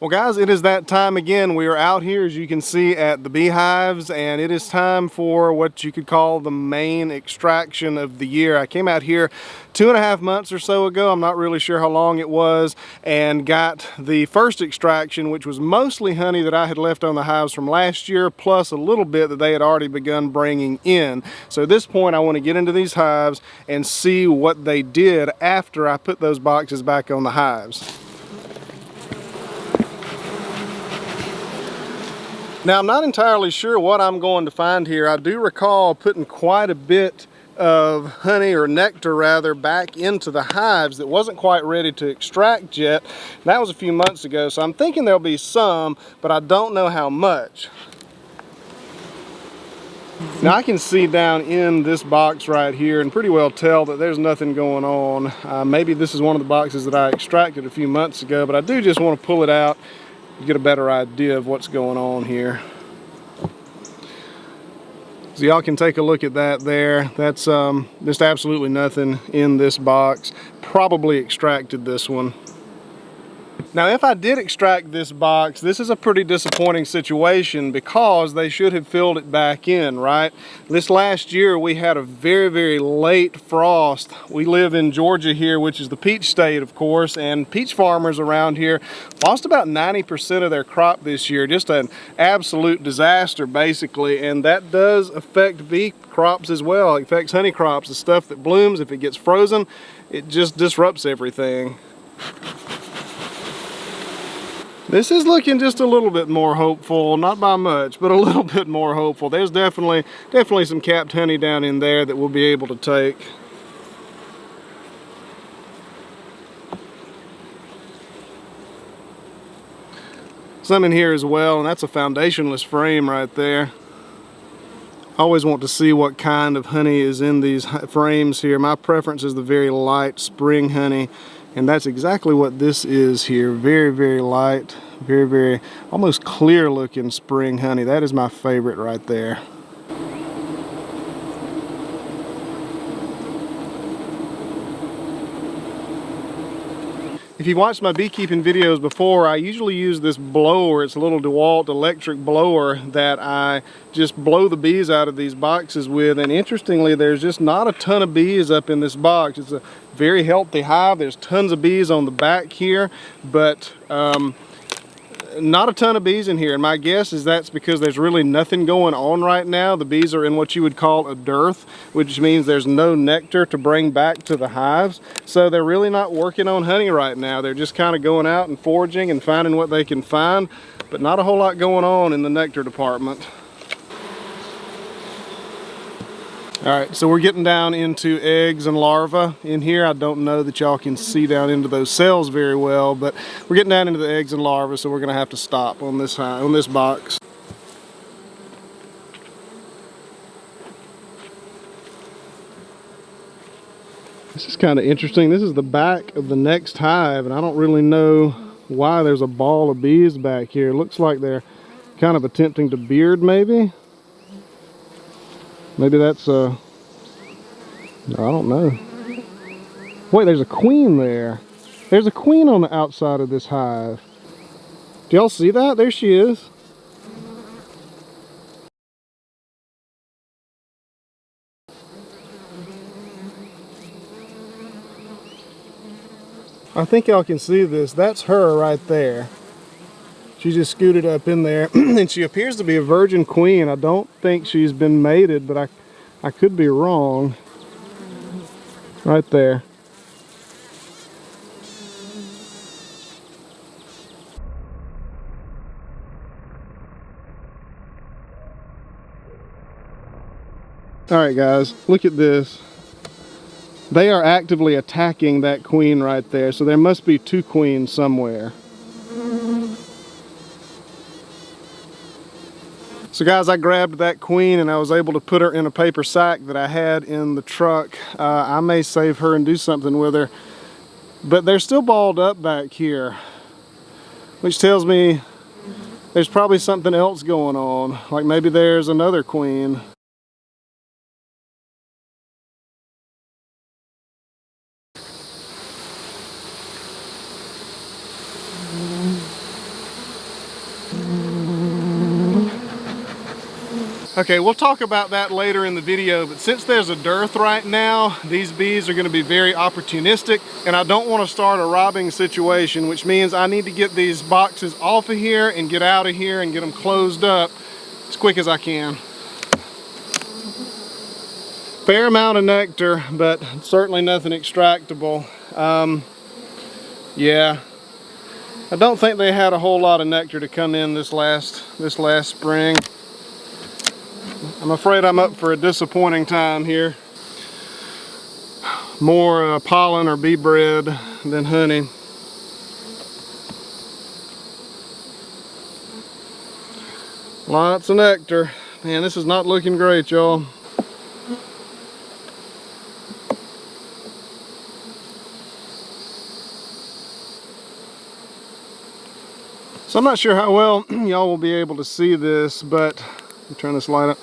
Well guys, it is that time again. We are out here, as you can see, at the beehives, and it is time for what you could call the main extraction of the year. I came out here 2.5 months or so ago, I'm not really sure how long it was, and got the first extraction, which was mostly honey that I had left on the hives from last year, plus a little bit that they had already begun bringing in. So at this point I want to get into these hives and see what they did after I put those boxes back on the hives. Now, I'm not entirely sure what I'm going to find here. I do recall putting quite a bit of honey, or nectar rather, back into the hives that wasn't quite ready to extract yet. That was a few months ago, so I'm thinking there'll be some, but I don't know how much. Now I can see down in this box right here and pretty well tell that there's nothing going on. Maybe this is one of the boxes that I extracted a few months ago, but I do just want to pull it out to get a better idea of what's going on here. So y'all can take a look at that there. That's just absolutely nothing in this box. Probably extracted this one. Now if I did extract this box, this is a pretty disappointing situation because they should have filled it back in, right? This last year we had a very late frost. We live in Georgia here, which is the peach state, of course, and peach farmers around here lost about 90% of their crop this year. Just an absolute disaster basically, and that does affect bee crops as well. It affects honey crops. The stuff that blooms, if it gets frozen, it just disrupts everything. This is looking just a little bit more hopeful, not by much, but a little bit more hopeful. There's definitely some capped honey down in there that we'll be able to take. Some in here as well, and that's a foundationless frame right there. I always want to see what kind of honey is in these frames here. My preference is the very light spring honey, and that's exactly what this is here. Very light, very almost clear looking spring honey. That is my favorite right there. If you watched my beekeeping videos before, I usually use this blower. It's a little DeWalt electric blower that I just blow the bees out of these boxes with, and interestingly there's just not a ton of bees up in this box. It's a very healthy hive. There's tons of bees on the back here, but not a ton of bees in here, and my guess is that's because there's really nothing going on right now. The bees are in what you would call a dearth, which means there's no nectar to bring back to the hives, so they're really not working on honey right now. They're just kind of going out and foraging and finding what they can find, but not a whole lot going on in the nectar department. Alright, so we're getting down into eggs and larvae in here. I don't know that y'all can see down into those cells very well, but we're getting down into the eggs and larvae, so we're going to have to stop on this box. This is kind of interesting. This is the back of the next hive, and I don't really know why there's a ball of bees back here. It looks like they're kind of attempting to beard, maybe. Maybe that's I don't know. Wait, there's a queen there. There's a queen on the outside of this hive. Do y'all see that? There she is. I think y'all can see this. That's her right there. She just scooted up in there, and she appears to be a virgin queen. I don't think she's been mated, but I could be wrong. Right there. Alright guys, look at this. They are actively attacking that queen right there, so there must be two queens somewhere. So guys, I grabbed that queen and I was able to put her in a paper sack that I had in the truck. I may save her and do something with her, but they're still balled up back here, which tells me there's probably something else going on, like maybe there's another queen. Okay, we'll talk about that later in the video, but since there's a dearth right now, these bees are going to be very opportunistic, and I don't want to start a robbing situation, which means I need to get these boxes off of here and get out of here and get them closed up as quick as I can. Fair amount of nectar, but certainly nothing extractable. Yeah, I don't think they had a whole lot of nectar to come in this last spring. I'm afraid I'm up for a disappointing time here. More pollen or bee bread than honey. Lots of nectar. Man, this is not looking great, y'all. So I'm not sure how well y'all will be able to see this, but let me turn this light up.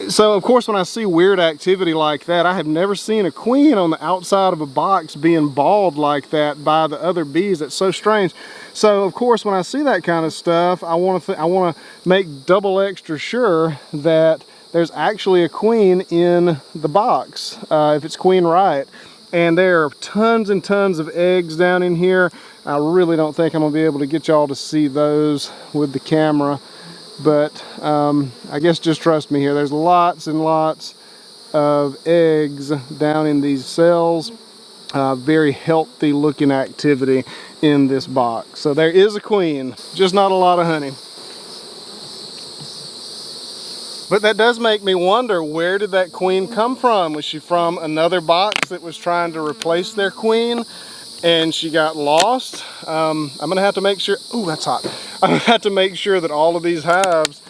So of course when I see weird activity like that, I have never seen a queen on the outside of a box being balled like that by the other bees. That's so strange. So of course when I see that kind of stuff, I want to make double extra sure that there's actually a queen in the box, if it's queen right. And there are tons and tons of eggs down in here. I really don't think I'm gonna be able to get y'all to see those with the camera, but I guess just trust me here. There's lots and lots of eggs down in these cells. Very healthy looking activity in this box. So there is a queen, just not a lot of honey. But that does make me wonder, where did that queen come from? Was she from another box that was trying to replace their queen and she got lost? I'm gonna have to make sure, ooh, that's hot. I'm gonna have to make sure that all of these hives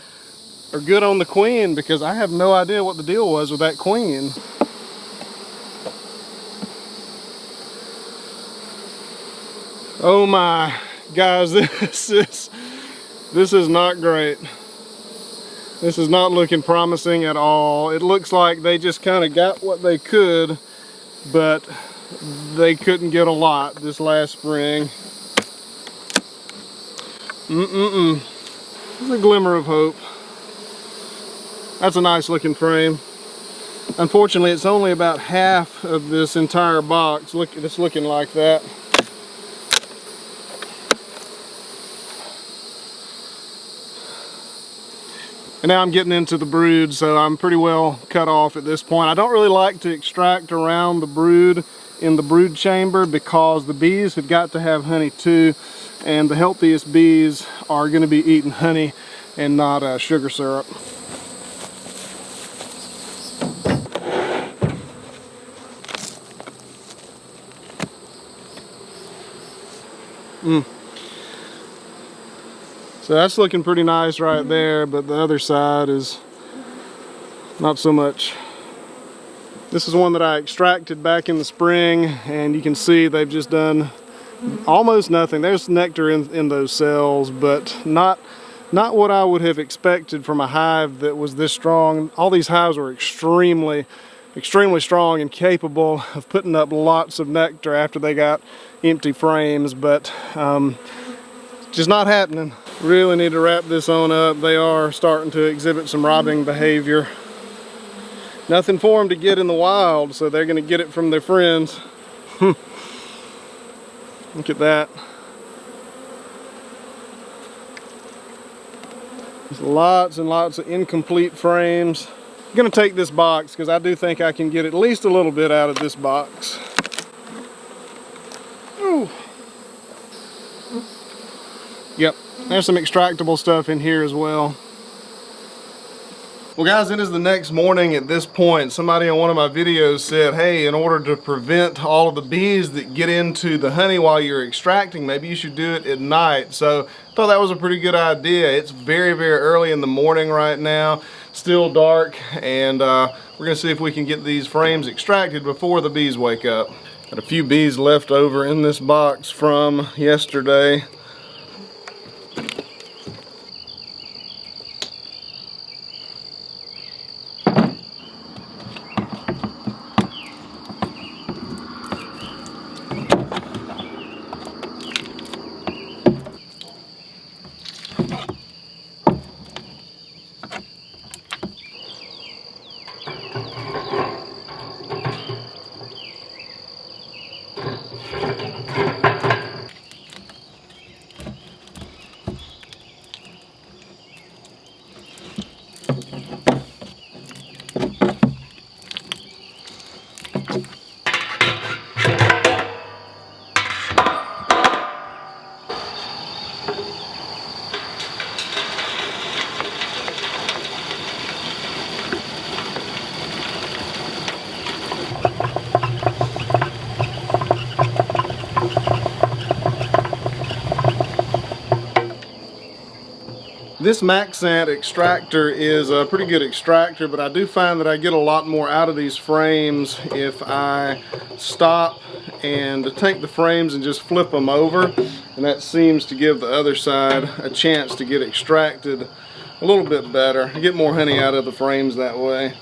are good on the queen, because I have no idea what the deal was with that queen. Oh my, guys, this is not great. This is not looking promising at all. It looks like they just kind of got what they could, but they couldn't get a lot this last spring. There's a glimmer of hope. That's a nice looking frame. Unfortunately, it's only about half of this entire box. Look, it's looking like that. And now I'm getting into the brood, so I'm pretty well cut off at this point. I don't really like to extract around the brood in the brood chamber, because the bees have got to have honey too, and the healthiest bees are going to be eating honey and not sugar syrup. So that's looking pretty nice right there, but the other side is not so much. This is one that I extracted back in the spring, and you can see they've just done almost nothing. There's nectar in those cells, but not what I would have expected from a hive that was this strong. All these hives were extremely strong and capable of putting up lots of nectar after they got empty frames, but just not happening. Really need to wrap this on up. They are starting to exhibit some robbing behavior. Nothing for them to get in the wild, so they're going to get it from their friends. Look at that. There's lots and lots of incomplete frames. I'm going to take this box because I do think I can get at least a little bit out of this box. Ooh. Yep, there's some extractable stuff in here as well. Well guys, it is the next morning at this point. Somebody on one of my videos said, hey, in order to prevent all of the bees that get into the honey while you're extracting, maybe you should do it at night. So I thought that was a pretty good idea. It's very, very early in the morning right now, still dark, and we're gonna see if we can get these frames extracted before the bees wake up. Got a few bees left over in this box from yesterday. This Maxant extractor is a pretty good extractor, but I do find that I get a lot more out of these frames if I stop and take the frames and just flip them over, and that seems to give the other side a chance to get extracted a little bit better. I get more honey out of the frames that way.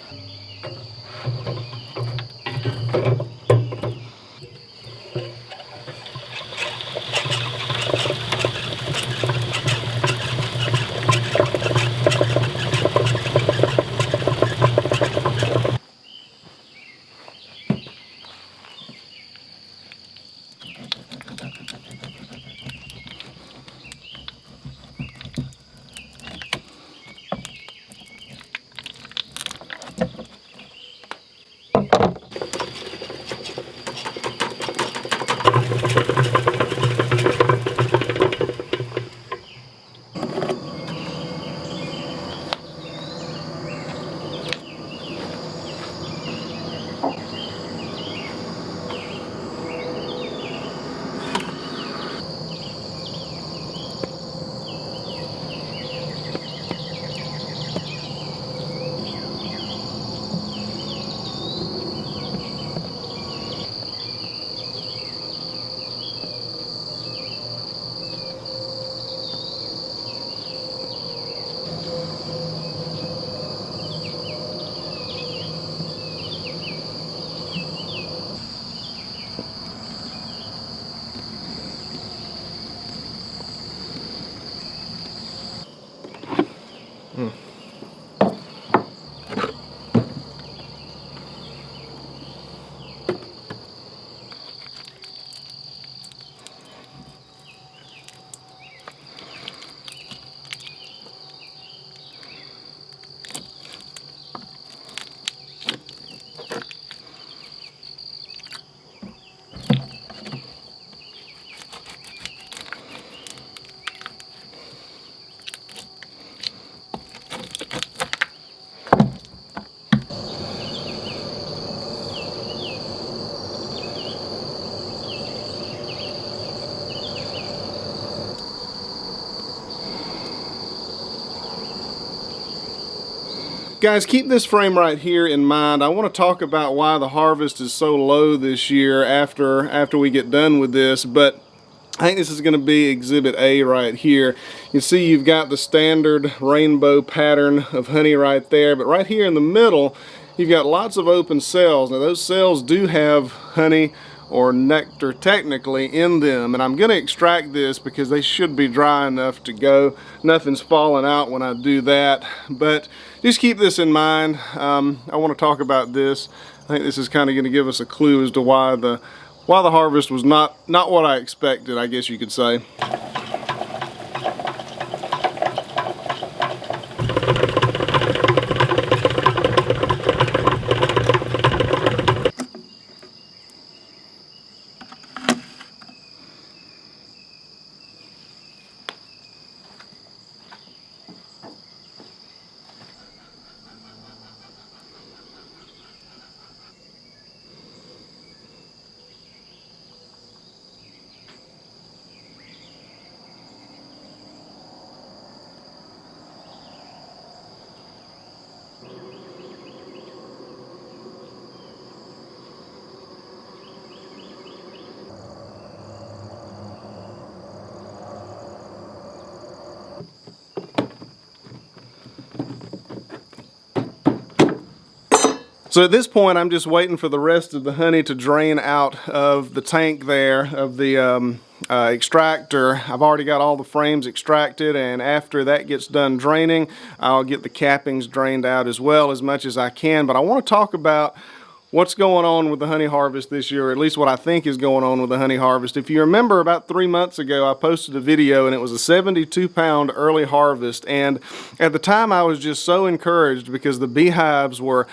Guys, keep this frame right here in mind. I want to talk about why the harvest is so low this year after we get done with this, but I think this is going to be exhibit A right here. You see you've got the standard rainbow pattern of honey right there, but right here in the middle you've got lots of open cells. Now those cells do have honey or nectar technically in them, and I'm going to extract this because they should be dry enough to go. Nothing's falling out when I do that, but just keep this in mind. I want to talk about this. I think this is kind of going to give us a clue as to why the harvest was not what I expected, I guess you could say. So at this point, I'm just waiting for the rest of the honey to drain out of the tank there, of the extractor. I've already got all the frames extracted, and after that gets done draining, I'll get the cappings drained out as well, as much as I can. But I want to talk about what's going on with the honey harvest this year, or at least what I think is going on with the honey harvest. If you remember, about 3 months ago I posted a video and it was a 72-pound early harvest, and at the time I was just so encouraged because the beehives were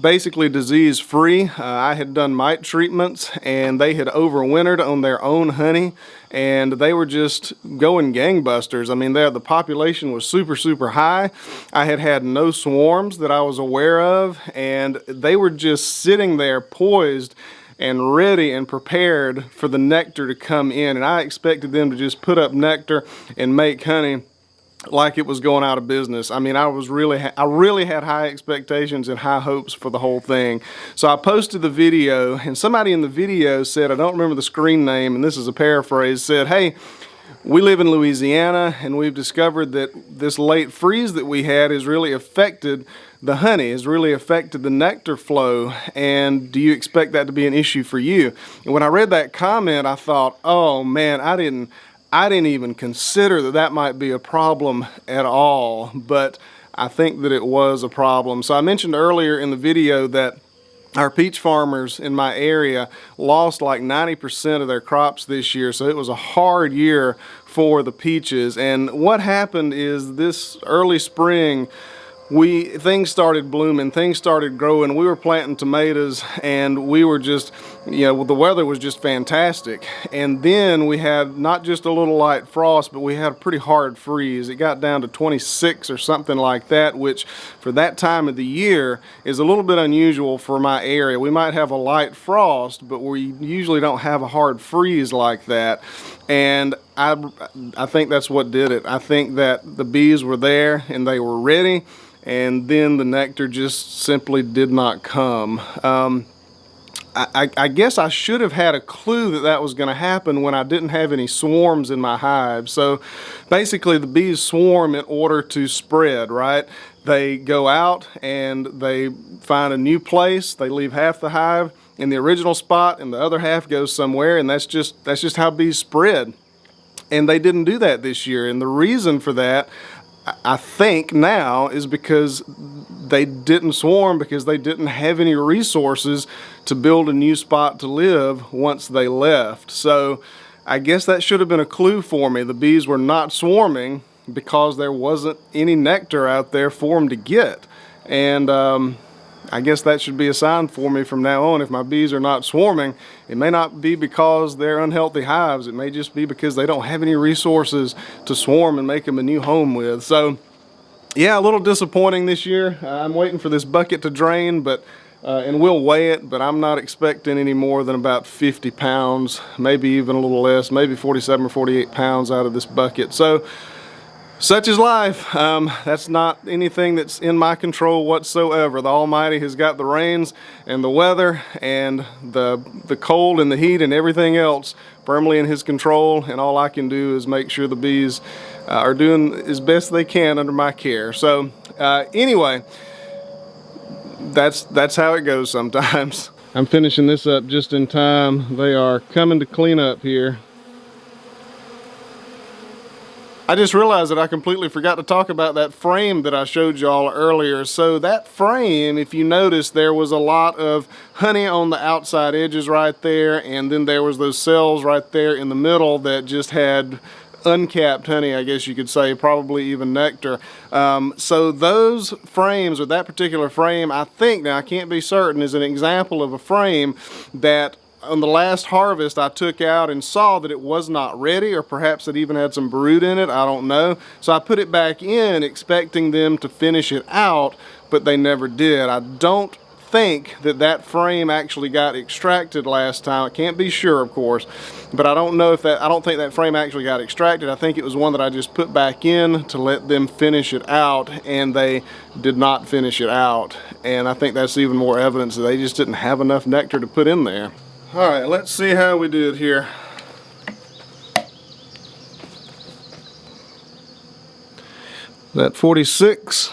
basically disease free. I had done mite treatments and they had overwintered on their own honey, and they were just going gangbusters. I mean, the population was super high. I had no swarms that I was aware of, and they were just sitting there poised and ready and prepared for the nectar to come in, and I expected them to just put up nectar and make honey like it was going out of business. I mean, I really had high expectations and high hopes for the whole thing. So I posted the video, and somebody in the video said, I don't remember the screen name, and this is a paraphrase, said, hey, we live in Louisiana, and we've discovered that this late freeze that we had has really affected the honey, has really affected the nectar flow, and do you expect that to be an issue for you? And when I read that comment, I thought, oh man, I didn't even consider that that might be a problem at all, but I think that it was a problem. So I mentioned earlier in the video that our peach farmers in my area lost like 90% of their crops this year, so it was a hard year for the peaches. And what happened is this early spring, things started blooming, things started growing. We were planting tomatoes, and we were just, the weather was just fantastic. And then we had not just a little light frost, but we had a pretty hard freeze. It got down to 26 or something like that, which for that time of the year is a little bit unusual for my area. We might have a light frost, but we usually don't have a hard freeze like that. And I think that's what did it. I think that the bees were there and they were ready, and then the nectar just simply did not come. I guess I should have had a clue that that was going to happen when I didn't have any swarms in my hive. So basically the bees swarm in order to spread, right? They go out and they find a new place. They leave half the hive in the original spot and the other half goes somewhere, and that's just how bees spread. And they didn't do that this year, and the reason for that, I think now, is because they didn't swarm, because they didn't have any resources to build a new spot to live once they left. So I guess that should have been a clue for me. The bees were not swarming because there wasn't any nectar out there for them to get. And I guess that should be a sign for me from now on. If my bees are not swarming, it may not be because they're unhealthy hives. It may just be because they don't have any resources to swarm and make them a new home with. So yeah, a little disappointing this year. I'm waiting for this bucket to drain, but and we'll weigh it, but I'm not expecting any more than about 50 pounds, maybe even a little less, maybe 47 or 48 pounds out of this bucket. So such is life. That's not anything that's in my control whatsoever. The Almighty has got the rains and the weather and the cold and the heat and everything else firmly in His control, and all I can do is make sure the bees are doing as best they can under my care. So anyway, that's how it goes sometimes. I'm finishing this up just in time. They are coming to clean up here. I just realized that I completely forgot to talk about that frame that I showed y'all earlier. So that frame, if you notice, there was a lot of honey on the outside edges right there, and then there was those cells right there in the middle that just had uncapped honey, I guess you could say, probably even nectar. So those frames, or that particular frame, I think, now I can't be certain, is an example of a frame that on the last harvest I took out and saw that it was not ready, or perhaps it even had some brood in it, I don't know. So I put it back in expecting them to finish it out, but they never did. I don't think that that frame actually got extracted last time. I can't be sure, of course, but I don't think that frame actually got extracted. I think it was one that I just put back in to let them finish it out, and they did not finish it out. And I think that's even more evidence that they just didn't have enough nectar to put in there. All right, let's see how we did here. That 46.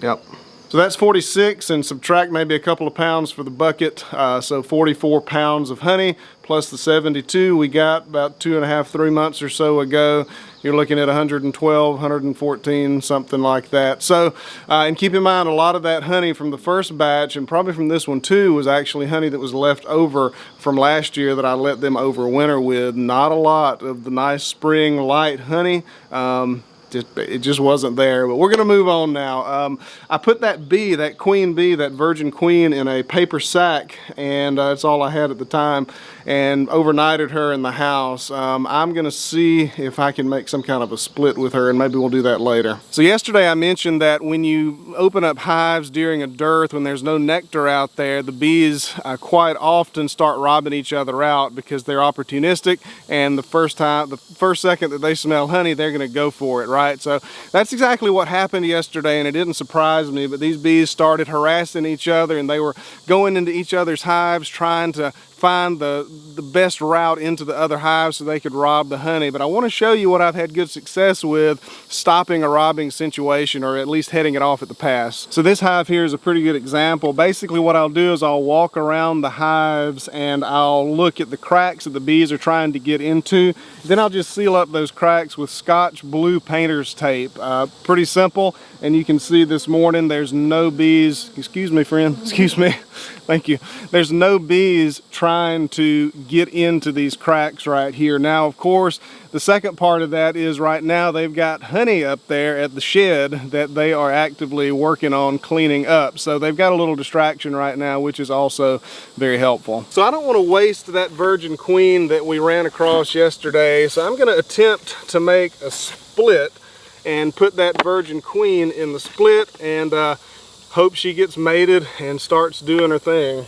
Yep. So that's 46, and subtract maybe a couple of pounds for the bucket. So 44 pounds of honey plus the 72 we got about 2.5, 3 months or so ago. You're looking at 112, 114, something like that. So, and keep in mind, a lot of that honey from the first batch, and probably from this one too, was actually honey that was left over from last year that I let them overwinter with. Not a lot of the nice spring light honey. it just wasn't there. But we're gonna move on now. I put that bee, that queen bee, that virgin queen, in a paper sack, and that's all I had at the time, and overnighted her in the house. I'm gonna see if I can make some kind of a split with her, and maybe we'll do that later. So yesterday I mentioned that when you open up hives during a dearth, when there's no nectar out there, the bees quite often start robbing each other out because they're opportunistic, and the first second that they smell honey, they're gonna go for it, right? So that's exactly what happened yesterday, and it didn't surprise me, but these bees started harassing each other, and they were going into each other's hives trying to find the best route into the other hives so they could rob the honey. But I want to show you what I've had good success with stopping a robbing situation, or at least heading it off at the pass. So this hive here is a pretty good example. Basically what I'll do is I'll walk around the hives and I'll look at the cracks that the bees are trying to get into. Then I'll just seal up those cracks with Scotch blue painter's tape. Pretty simple, and you can see this morning there's no bees, excuse me friend, excuse me, thank you. There's no bees trying to get into these cracks right here. Now, of course, the second part of that is right now they've got honey up there at the shed that they are actively working on cleaning up. So they've got a little distraction right now, which is also very helpful. So I don't want to waste that virgin queen that we ran across yesterday. So I'm going to attempt to make a split and put that virgin queen in the split, and hope she gets mated and starts doing her thing.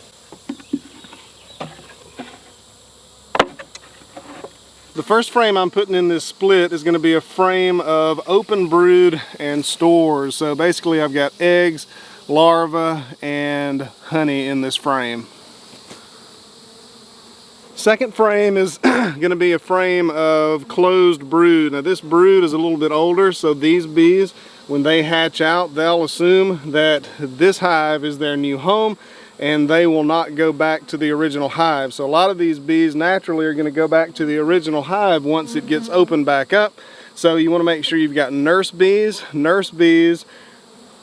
The first frame I'm putting in this split is going to be a frame of open brood and stores. So basically I've got eggs, larvae, and honey in this frame. Second frame is going to be a frame of closed brood. Now this brood is a little bit older, so these bees, when they hatch out, they'll assume that this hive is their new home, and they will not go back to the original hive. So a lot of these bees naturally are going to go back to the original hive once it gets opened back up. So you want to make sure you've got nurse bees. Nurse bees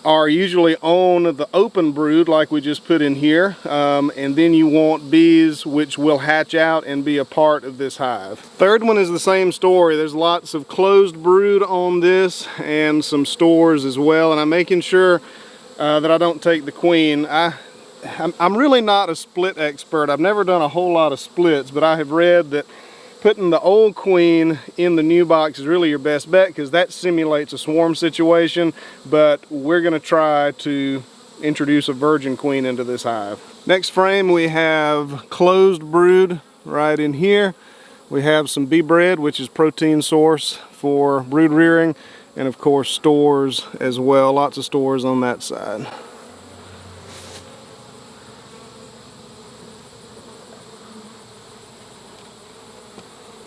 are usually on the open brood like we just put in here, and then you want bees which will hatch out and be a part of this hive. Third one is the same story. There's lots of closed brood on this and some stores as well, and I'm making sure that I don't take the queen. I'm really not a split expert. I've never done a whole lot of splits, but I have read that putting the old queen in the new box is really your best bet, because that simulates a swarm situation. But we're going to try to introduce a virgin queen into this hive. Next frame we have closed brood right in here. We have some bee bread, which is protein source for brood rearing, and of course stores as well. Lots of stores on that side.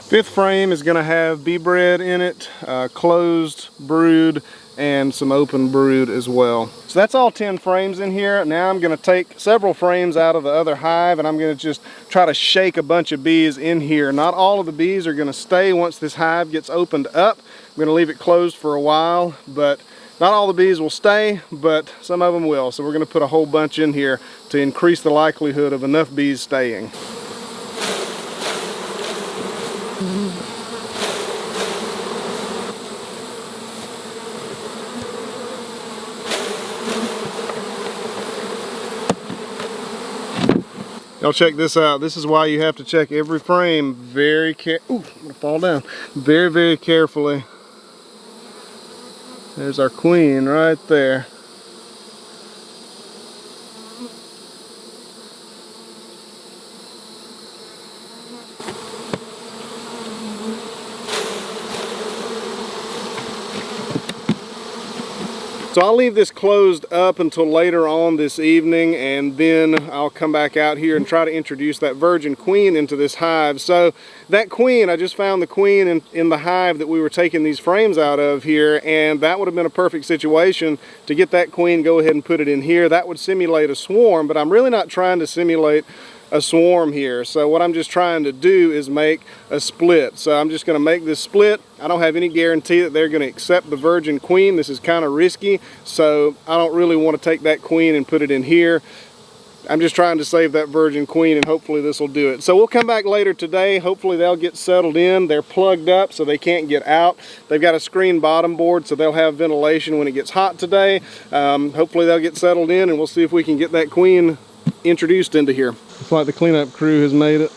Fifth frame is going to have bee bread in it, closed brood, and some open brood as well. So that's all 10 frames in here. Now I'm going to take several frames out of the other hive, and I'm going to just try to shake a bunch of bees in here. Not all of the bees are going to stay once this hive gets opened up. I'm going to leave it closed for a while, but not all the bees will stay, but some of them will. So we're going to put a whole bunch in here to increase the likelihood of enough bees staying. Y'all check this out. This is why you have to check every frame very I'm gonna fall down. Very carefully. There's our queen right there. So I'll leave this closed up until later on this evening, and then I'll come back out here and try to introduce that virgin queen into this hive. So that queen, I just found the queen in the hive that we were taking these frames out of here, and that would have been a perfect situation to get that queen, go ahead and put it in here. That would simulate a swarm, but I'm really not trying to simulate a swarm here. So what I'm just trying to do is make a split. So I'm just going to make this split. I don't have any guarantee that they're going to accept the virgin queen. This is kind of risky, so I don't really want to take that queen and put it in here. I'm just trying to save that virgin queen, and hopefully this will do it. So we'll come back later today. Hopefully they'll get settled in. They're plugged up so they can't get out. They've got a screen bottom board so they'll have ventilation when it gets hot today. Hopefully they'll get settled in, and we'll see if we can get that queen introduced into here. It's like the cleanup crew has made it.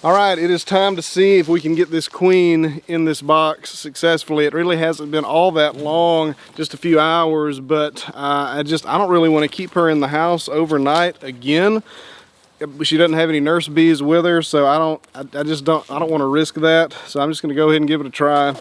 All right, it is time to see if we can get this queen in this box successfully. It really hasn't been all that long, just a few hours, but I don't really want to keep her in the house overnight again. She doesn't have any nurse bees with her, so I don't want to risk that. So I'm just going to go ahead and give it a try.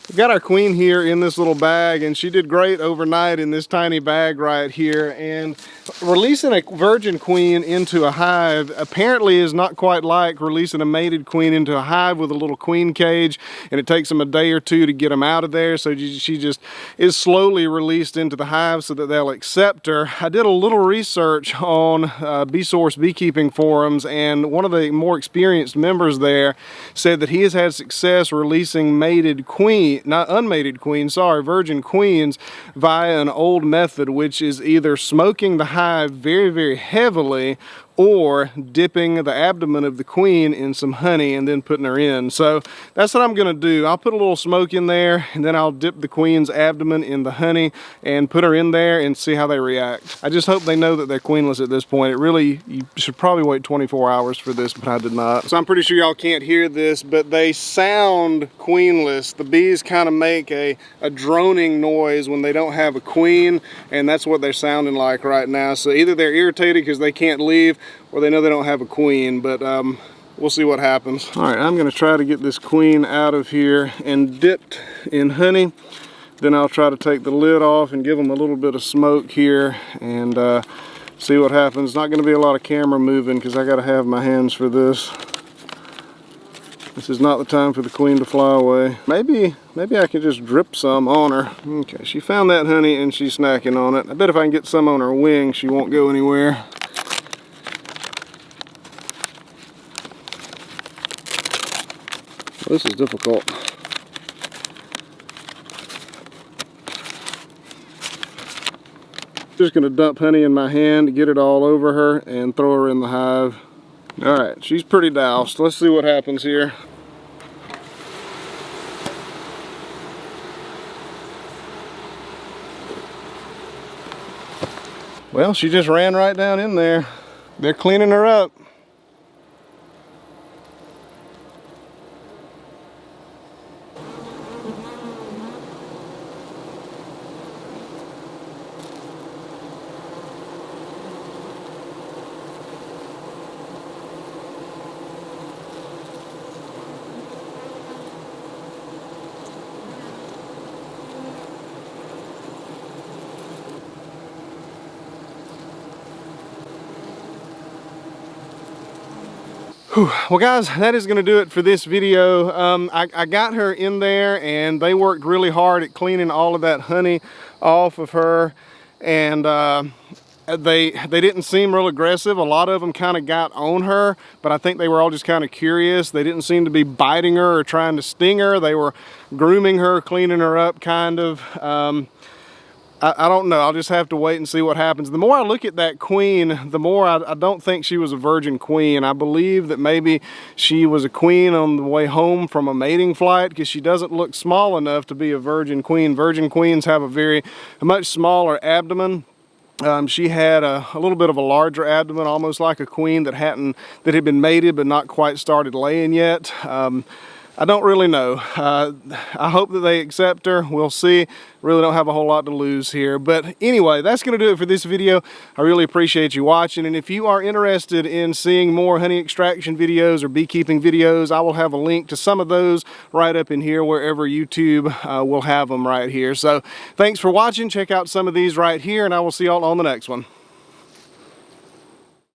We've got our queen here in this little bag, and she did great overnight in this tiny bag right here. And releasing a virgin queen into a hive apparently is not quite like releasing a mated queen into a hive with a little queen cage, and it takes them a day or two to get them out of there. So she just is slowly released into the hive so that they'll accept her. I did a little research on Bee Source beekeeping forums, and one of the more experienced members there said that he has had success releasing mated queen, not unmated queens, sorry, virgin queens via an old method, which is either smoking the hive very, very heavily or dipping the abdomen of the queen in some honey and then putting her in. So that's what I'm gonna do. I'll put a little smoke in there, and then I'll dip the queen's abdomen in the honey and put her in there and see how they react. I just hope they know that they're queenless at this point. You should probably wait 24 hours for this, but I did not. So I'm pretty sure y'all can't hear this, but they sound queenless. The bees kind of make a droning noise when they don't have a queen, and that's what they're sounding like right now. So either they're irritated because they can't leave, or they know they don't have a queen, but we'll see what happens. All right, I'm gonna try to get this queen out of here and dipped in honey. Then I'll try to take the lid off and give them a little bit of smoke here and see what happens. Not gonna be a lot of camera moving because I gotta have my hands for this. This is not the time for the queen to fly away. Maybe I can just drip some on her. Okay, she found that honey and she's snacking on it. I bet if I can get some on her wing, she won't go anywhere. This is difficult. Just gonna dump honey in my hand, get it all over her, and throw her in the hive. All right, she's pretty doused. Let's see what happens here. Well, she just ran right down in there. They're cleaning her up. Well guys, that is going to do it for this video. I got her in there, and they worked really hard at cleaning all of that honey off of her, and they didn't seem real aggressive. A lot of them kind of got on her, but I think they were all just kind of curious. They didn't seem to be biting her or trying to sting her. They were grooming her, cleaning her up kind of. I don't know. I'll just have to wait and see what happens. The more I look at that queen, the more I don't think she was a virgin queen. I believe that maybe she was a queen on the way home from a mating flight, because she doesn't look small enough to be a virgin queen. Virgin queens have a much smaller abdomen. She had a little bit of a larger abdomen, almost like a queen that had been mated but not quite started laying yet. I don't really know. I hope that they accept her. We'll see. Really don't have a whole lot to lose here. But anyway, that's going to do it for this video. I really appreciate you watching. And if you are interested in seeing more honey extraction videos or beekeeping videos, I will have a link to some of those right up in here wherever YouTube will have them right here. So thanks for watching. Check out some of these right here, and I will see y'all on the next one.